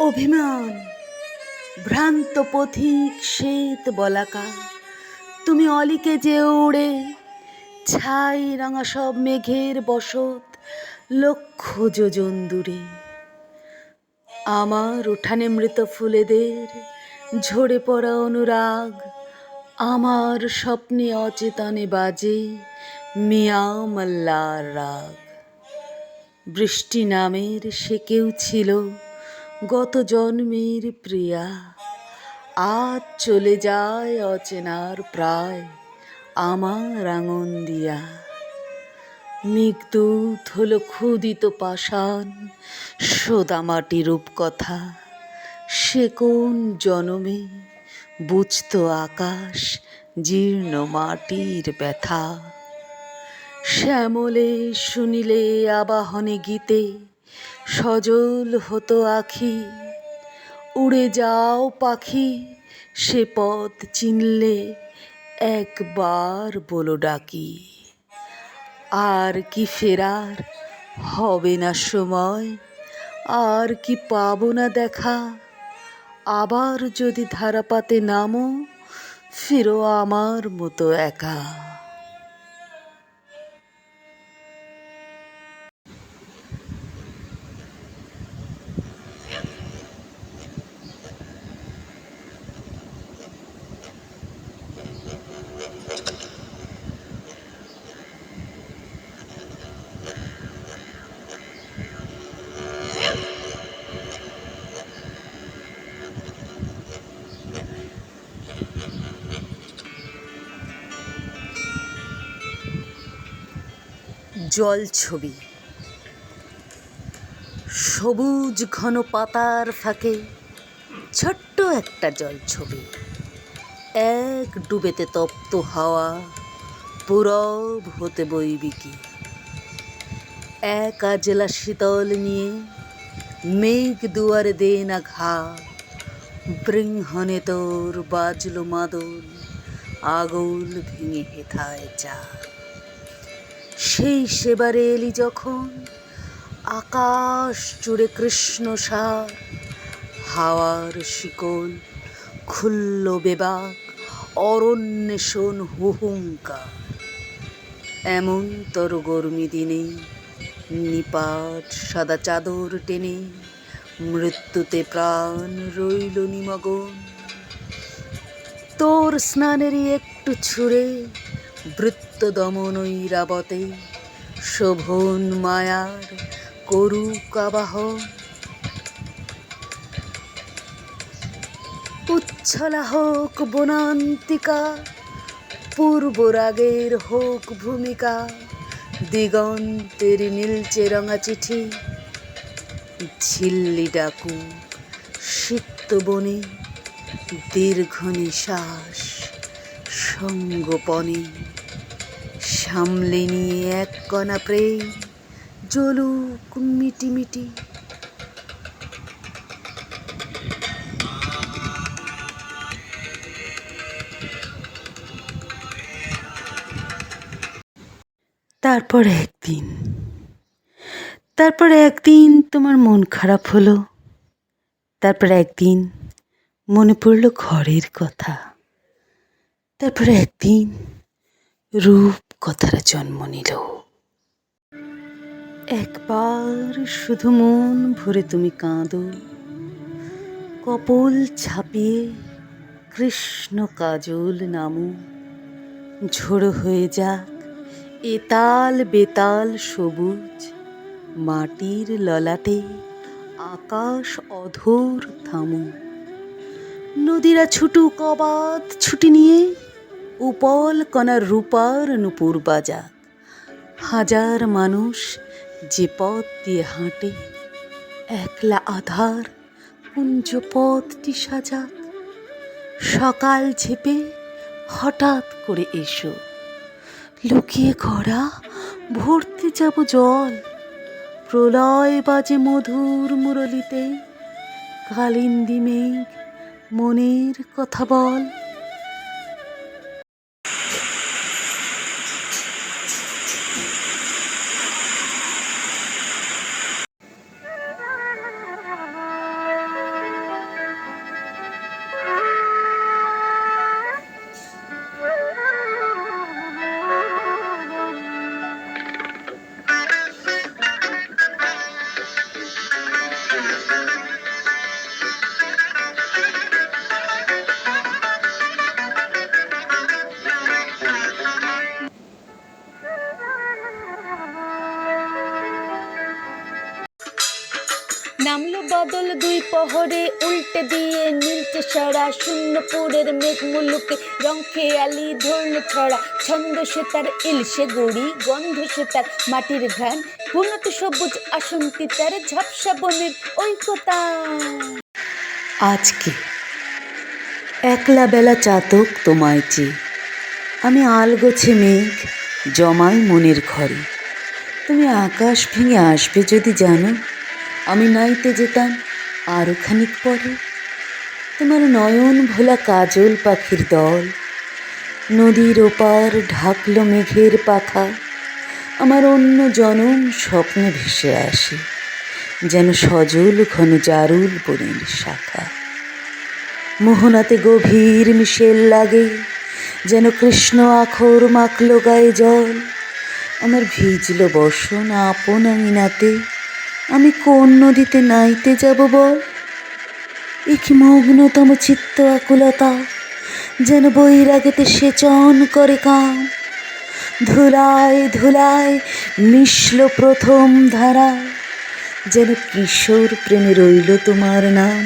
অভিমান, ভ্রান্ত পথিক শ্বেত বলাকা, তুমি অলিকে যে উড়ে, ছাই রাঙা সব মেঘের বসত লক্ষ যোজন দূরে। আমার উঠানে মৃত ফুলেদের ঝরে পড়া অনুরাগ, আমার স্বপ্নে অচেতনে বাজে মিয়া মাল্লার রাগ। বৃষ্টি নামের সে কেউ ছিল গত জন্মের প্রিয়া, আজ চলে যায় অচেনার প্রায় আমার আঙন দিয়া। মেঘদূত হলো ক্ষুদিত পাষাণ সোদামাটি রূপকথা, সে কোন জনমে বুঝত আকাশ জীর্ণ মাটির ব্যথা। শ্যামলে শুনিলে আবাহনে গীতে সজল হতো আখি, উড়ে যাও পাখি সে পথ চিনলে একবার বলো ডাকি। আর কি ফেরার হবে না সময়, আর কি পাবো না দেখা, আবার যদি ধারাপাতে নামো ফিরো আমার মতো একা। জল ছবি। সবুজ ঘন পাতার ফাঁকে ছোট্ট একটা জল ছবি, এক ডুবেতে তপ্ত হাওয়া পূরব হতে বইবি কি। এক আজলা শীতল নিয়ে মেঘ দুয়ারে দে না ঘা, বৃংহনে তোর বাজলো মাদল আগল ভেঙে হেথায় যা। সেই সেবারে এলি যখন আকাশ জুড়ে কৃষ্ণ সার, হাওয়ার শিকল খুলল বেবাক অরণ্যে শোন হুহুঙ্কার। এমন তর গরমি দিনে নিপাট সাদা চাদর টেনে মৃত্যুতে প্রাণ রইল নিমগ্ন। তোর স্নানেরই একটু ছুঁড়ে বৃত্ত দমন ঐরাবতে শোভন মায়ার করুক আবাহন। উচ্ছলা হোক বনান্তিকা, পূর্ব রাগের হোক ভূমিকা, দিগন্তের নীলচে রঙা চিঠি ঝিল্লি ডাকুক সিক্ত বনে দীর্ঘ নিশ্বাস সঙ্গোপনে। সামলে নিয়ে এক কণা প্রেম জ্বলুক মিটিমিটি। তারপর একদিন তোমার মন খারাপ হলো, তারপর একদিন মনে পড়ল ঘরের কথা, তারপর একদিন রূপ কথার জন্ম নিল। একবার শুধু মন ভরে তুমি কাঁদো, কপোল ছাপিয়ে কৃষ্ণ কাজল নামো। ঝোড়ো হয়ে যাক এতাল বেতাল সবুজ, মাটির ললাটে আকাশ অধর থামো। নদীরা ছুটুক অবাধ ছুটি নিয়ে, উপল কণার রূপার নূপুর বাজাক। হাজার মানুষ যে পথ দিয়ে হাঁটে, একলা আধার কুঞ্জ পথটি সাজাক। সকাল ঝেপে হঠাৎ করে এসো, লুকিয়ে ঘরা ভর্তি যাব জল। প্রলয় বাজে মধুর মুরলিতে, কালিন্দী মেঘ মনের কথা বল। নামলো বাদল দুই পহরে, উল্টে দিয়ে নীলচে সারা, শূন্যপুরের মেঘ মুলুকে রং খেয়ালি ধরল ছড়া। ছন্দ সে তার ইলশে গড়ি, গন্ধ সে তার মাটির ঘ্রাণ, পূর্ণত সবুজ আসন্তি তার ঝাপসা বনের ঐকতা। আজকে একলা বেলা চাতক তোমায় চেয়ে আমি আলগোছে মেঘ জমাই মনের ঘরে। তুমি আকাশ ভেঙে আসবে যদি জানো, আমি নাইতে যেতাম আরো খানিক পরে। তোমার নয়ন ভোলা কাজল পাখির দল নদীর ওপার ঢাকলো মেঘের পাখা। আমার অন্য জনম স্বপ্নে ভেসে আসে, যেন সজল ঘন জারুল বনের শাখা। মোহনাতে গভীর মিশেল লাগে, যেন কৃষ্ণ আখর মাখলো গায়ে জল। আমার ভিজল বসন আপন আঙিনাতে, আমি কোন নদীতে নাইতে যাব বল। এ কি মগ্নতম চিত্ত আকুলতা, যেন বৈরাগেতে সেচন করে কাম। ধুলায় ধুলায় মিশল প্রথম ধারা, যেন কিশোর প্রেমে রইল তোমার নাম।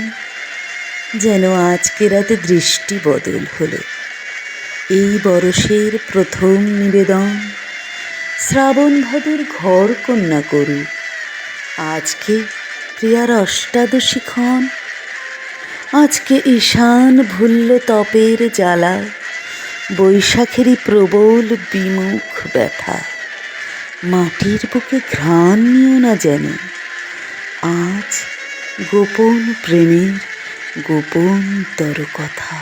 যেন আজকে রাতে দৃষ্টি বদল হলো, এই বরষের প্রথম নিবেদন। শ্রাবণ ভাদুর ঘর কন্যা করু, আজকে প্রিয়ার অষ্টাদশী ক্ষণ। আজকে ঈশান ভুলল তপের জ্বালা, বৈশাখেরই প্রবল বিমুখ ব্যথা। মাটির বুকে ঘ্রাণ নিও না যেন, আজ গোপন প্রেমের গোপনতর কথা।